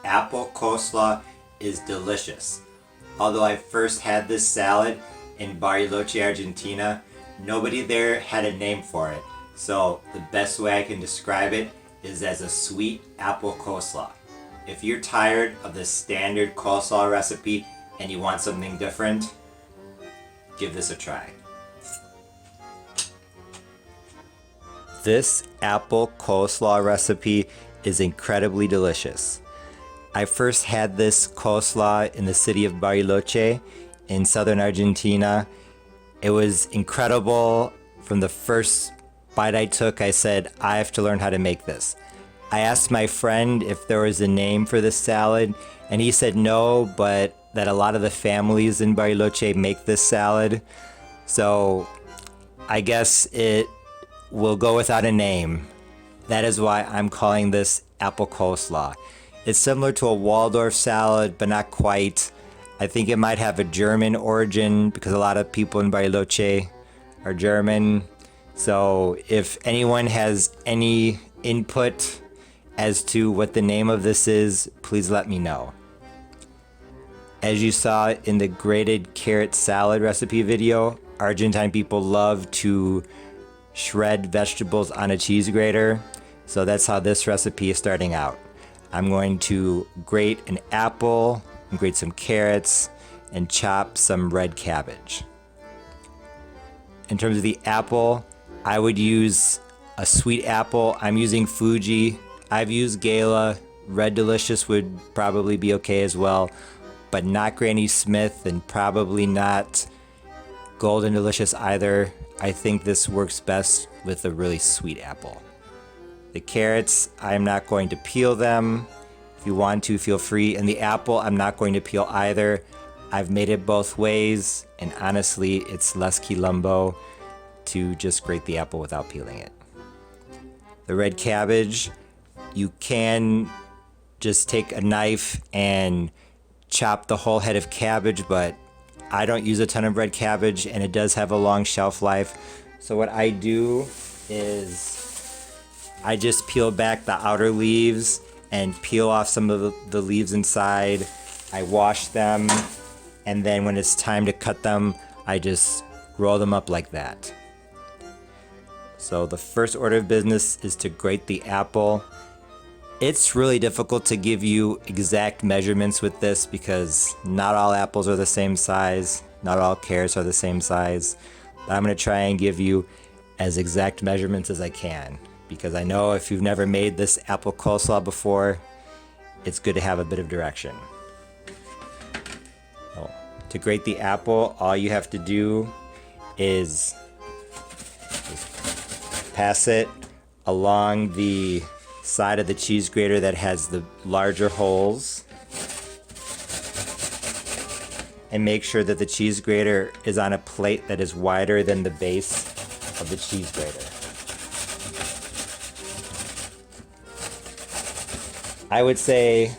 apple coleslaw is delicious. Although I first had this salad in Bariloche, Argentina, nobody there had a name for it. So the best way I can describe it is as a sweet apple coleslaw. If you're tired of the standard coleslaw recipe and you want something different, give this a try. This apple coleslaw recipe is incredibly delicious. I first had this coleslaw in the city of Bariloche in southern Argentina. It was incredible. From the first bite I took, I said, I have to learn how to make this. I asked my friend if there was a name for this salad, and he said no, but that a lot of the families in Bariloche make this salad. So I guess it will go without a name. That is why I'm calling this apple coleslaw. It's similar to a Waldorf salad, but not quite. I think it might have a German origin because a lot of people in Bariloche are German. So if anyone has any input as to what the name of this is, please let me know. As you saw in the grated carrot salad recipe video, Argentine people love to shred vegetables on a cheese grater. So that's how this recipe is starting out. I'm going to grate an apple, and grate some carrots, and chop some red cabbage. In terms of the apple, I would use a sweet apple. I'm using Fuji. I've used Gala. Red Delicious would probably be okay as well, but not Granny Smith and probably not Golden Delicious either. I think this works best with a really sweet apple. The carrots, I'm not going to peel them. If you want to, feel free. And the apple, I'm not going to peel either. I've made it both ways, and honestly, it's less quilombo to just grate the apple without peeling it. The red cabbage, you can just take a knife and chop the whole head of cabbage, but I don't use a ton of red cabbage, and it does have a long shelf life. So what I do is I just peel back the outer leaves and peel off some of the leaves inside. I wash them, and then when it's time to cut them, I just roll them up like that. So the first order of business is to grate the apple. It's really difficult to give you exact measurements with this because not all apples are the same size, not all carrots are the same size. But I'm going to try and give you as exact measurements as I can because I know if you've never made this apple coleslaw before, it's good to have a bit of direction. So, to grate the apple, all you have to do is pass it along the side of the cheese grater that has the larger holes, and make sure that the cheese grater is on a plate that is wider than the base of the cheese grater. I would say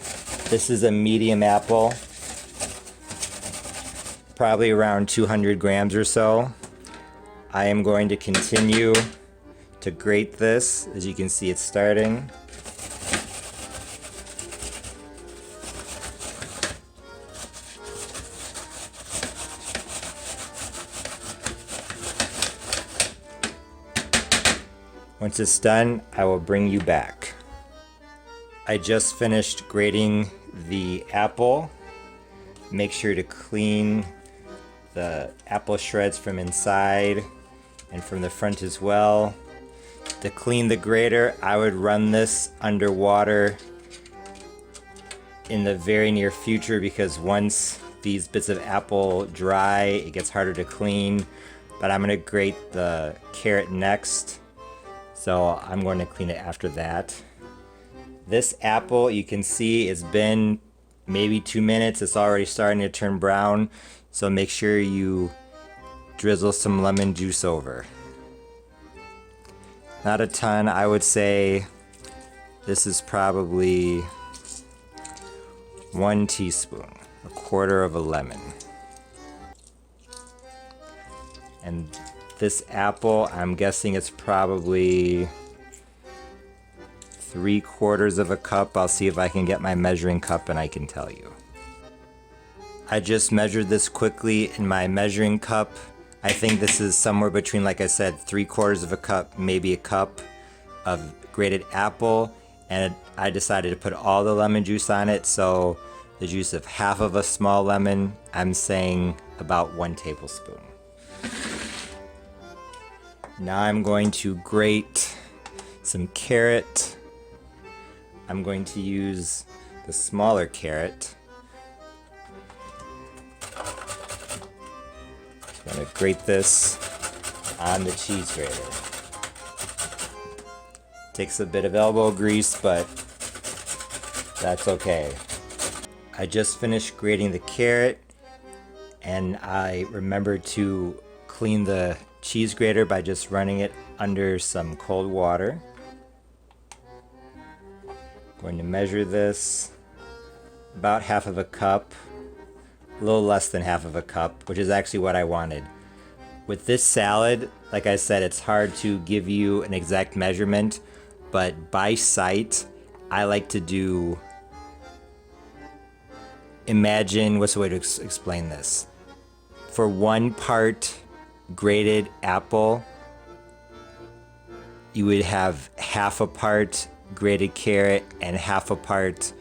this is a medium apple, probably around 200 grams or so. I am going to continue to grate this. As you can see, it's starting. Once it's done, I will bring you back. I just finished grating the apple. Make sure to clean the apple shreds from inside and from the front as well. To clean the grater, I would run this underwater in the very near future because once these bits of apple dry, it gets harder to clean. But I'm going to grate the carrot next, so I'm going to clean it after that. This apple, you can see it's been maybe 2 minutes. It's already starting to turn brown, so make sure you drizzle some lemon juice over. Not a ton, I would say this is probably 1 teaspoon, a quarter of a lemon. And this apple, I'm guessing it's probably 3/4 of a cup. I'll see if I can get my measuring cup and I can tell you. I just measured this quickly in my measuring cup. I think this is somewhere between, like I said, 3/4 of a cup, maybe a cup of grated apple. And I decided to put all the lemon juice on it. So the juice of half of a small lemon, I'm saying about 1 tablespoon. Now I'm going to grate some carrot. I'm going to use the smaller carrot. I'm going to grate this on the cheese grater. Takes a bit of elbow grease, but that's okay. I just finished grating the carrot, and I remembered to clean the cheese grater by just running it under some cold water. Going to measure this about half of a cup, a little less than half of a cup, which is actually what I wanted. With this salad, like I said, it's hard to give you an exact measurement, but by sight, I like to do, imagine, what's the way to explain this? For 1 part grated apple, you would have half a part grated carrot and half a part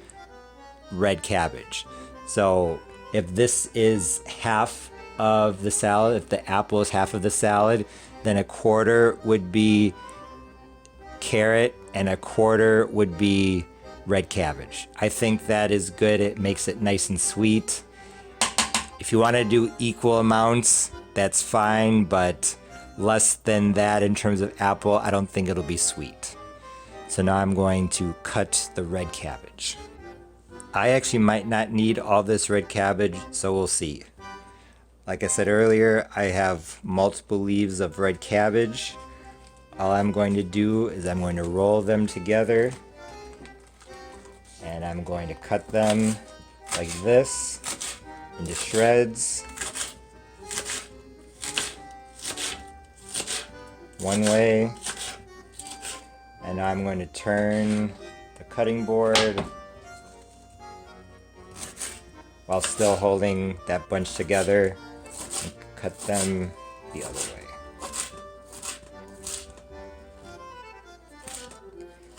red cabbage. So if this is half of the salad, if the apple is half of the salad, then 1/4 would be carrot and 1/4 would be red cabbage. I think that is good. It makes it nice and sweet. If you want to do equal amounts, that's fine, but less than that in terms of apple, I don't think it'll be sweet. So now I'm going to cut the red cabbage. I actually might not need all this red cabbage, so we'll see. Like I said earlier, I have multiple leaves of red cabbage. All I'm going to do is I'm going to roll them together, and I'm going to cut them like this into shreds. One way, and now I'm going to turn the cutting board while still holding that bunch together and cut them the other way.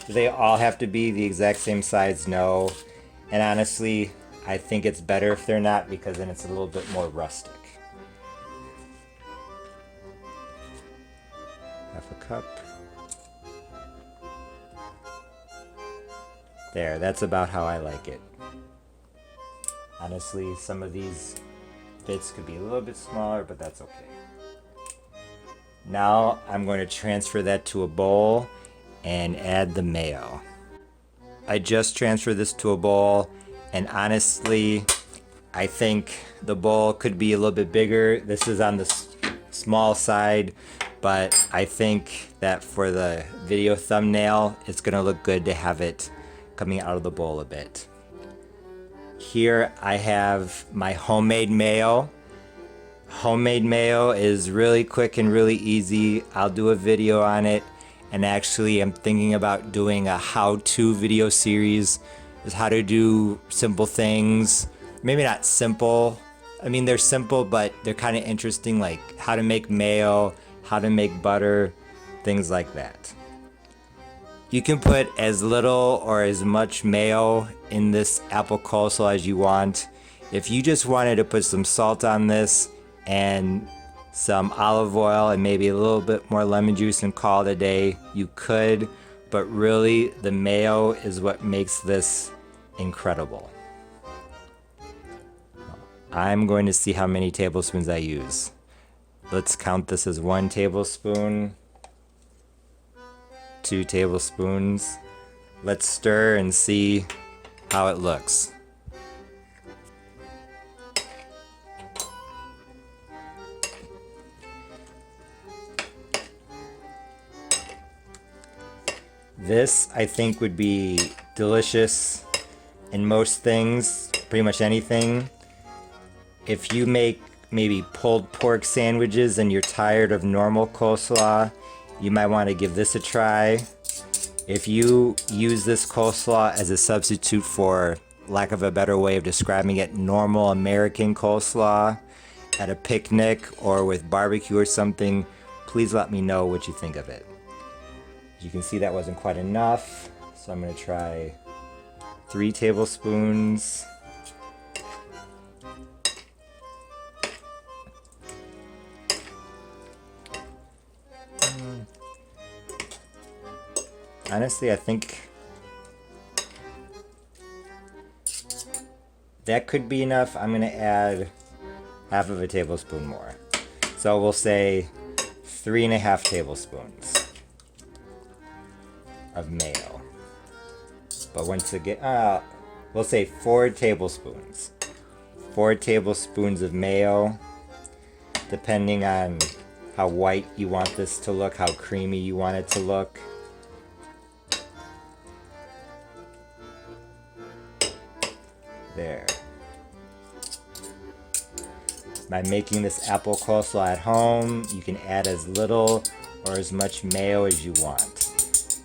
Do they all have to be the exact same size? No. And honestly, I think it's better if they're not, because then it's a little bit more rustic. Half a cup. There, that's about how I like it. Honestly, some of these bits could be a little bit smaller, but that's okay. Now I'm going to transfer that to a bowl and add the mayo. I just transferred this to a bowl, and honestly, I think the bowl could be a little bit bigger. This is on the small side, but I think that for the video thumbnail, it's gonna look good to have it coming out of the bowl a bit. Here I have my homemade mayo. Homemade mayo is really quick and really easy. I'll do a video on it, and actually I'm thinking about doing a how-to video series. Is how to do simple things. Maybe not simple. I mean, they're simple, but they're kind of interesting, like how to make mayo, how to make butter, things like that. You can put as little or as much mayo in this apple coleslaw as you want. If you just wanted to put some salt on this and some olive oil and maybe a little bit more lemon juice and call it a day, you could, but really the mayo is what makes this incredible. I'm going to see how many tablespoons I use. Let's count this as 1 tablespoon, 2 tablespoons. Let's stir and see how it looks. This, I think, would be delicious in most things, pretty much anything. If you make maybe pulled pork sandwiches and you're tired of normal coleslaw, you might want to give this a try. If you use this coleslaw as a substitute for, lack of a better way of describing it, normal American coleslaw at a picnic or with barbecue or something, please let me know what you think of it. As you can see, that wasn't quite enough, so I'm going to try 3 tablespoons. Honestly, I think that could be enough. I'm going to add half of a tablespoon more. So we'll say 3.5 tablespoons of mayo. But once again, we'll say 4 tablespoons. 4 tablespoons of mayo, depending on how white you want this to look, how creamy you want it to look. There. By making this apple coleslaw at home, you can add as little or as much mayo as you want.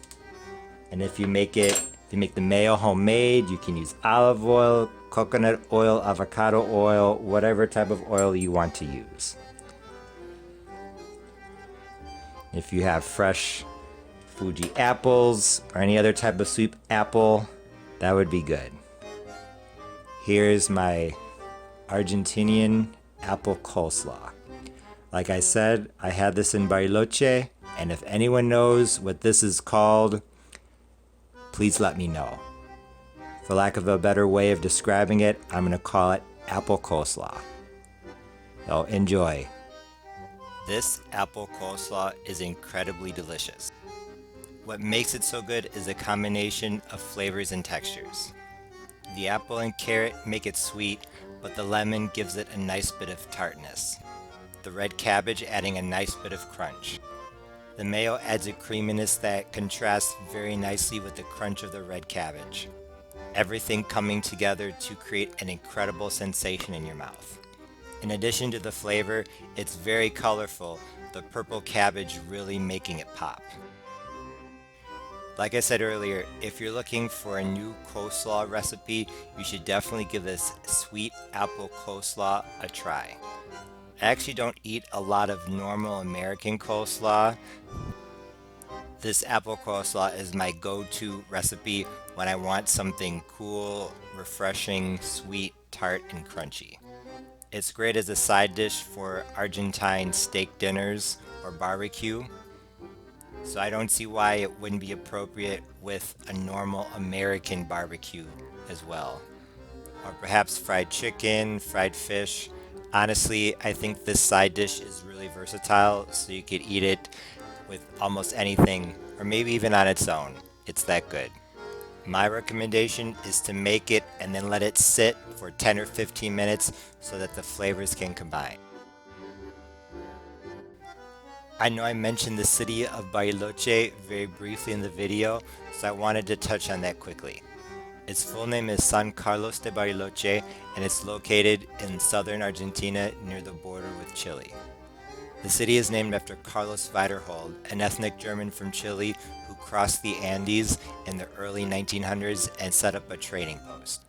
And if you make the mayo homemade, you can use olive oil, coconut oil, avocado oil, whatever type of oil you want to use. If you have fresh Fuji apples or any other type of sweet apple, that would be good. Here's my Argentinian apple coleslaw. Like I said, I had this in Bariloche, and if anyone knows what this is called, please let me know. For lack of a better way of describing it, I'm going to call it apple coleslaw. So enjoy. This apple coleslaw is incredibly delicious. What makes it so good is a combination of flavors and textures. The apple and carrot make it sweet, but the lemon gives it a nice bit of tartness. The red cabbage adding a nice bit of crunch. The mayo adds a creaminess that contrasts very nicely with the crunch of the red cabbage. Everything coming together to create an incredible sensation in your mouth. In addition to the flavor, it's very colorful, the purple cabbage really making it pop. Like I said earlier, if you're looking for a new coleslaw recipe, you should definitely give this sweet apple coleslaw a try. I actually don't eat a lot of normal American coleslaw. This apple coleslaw is my go-to recipe when I want something cool, refreshing, sweet, tart, and crunchy. It's great as a side dish for Argentine steak dinners or barbecue. So I don't see why it wouldn't be appropriate with a normal American barbecue as well. Or perhaps fried chicken, fried fish. Honestly, I think this side dish is really versatile, so you could eat it with almost anything, or maybe even on its own. It's that good. My recommendation is to make it and then let it sit for 10 or 15 minutes so that the flavors can combine. I know I mentioned the city of Bariloche very briefly in the video, so I wanted to touch on that quickly. Its full name is San Carlos de Bariloche, and it's located in southern Argentina near the border with Chile. The city is named after Carlos Weiderhold, an ethnic German from Chile who crossed the Andes in the early 1900s and set up a trading post.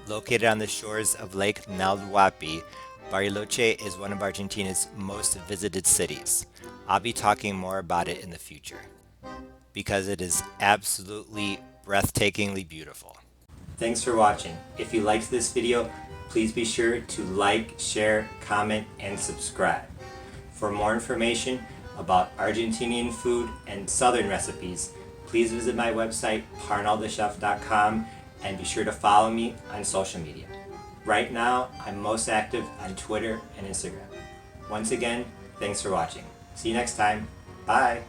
Located on the shores of Lake Nalhuapi, Bariloche is one of Argentina's most visited cities. I'll be talking more about it in the future, because it is absolutely breathtakingly beautiful. Thanks for watching. If you liked this video, please be sure to like, share, comment, and subscribe. For more information about Argentinian food and Southern recipes, please visit my website, parnallthechef.com, and be sure to follow me on social media. Right now, I'm most active on Twitter and Instagram. Once again, thanks for watching. See you next time. Bye.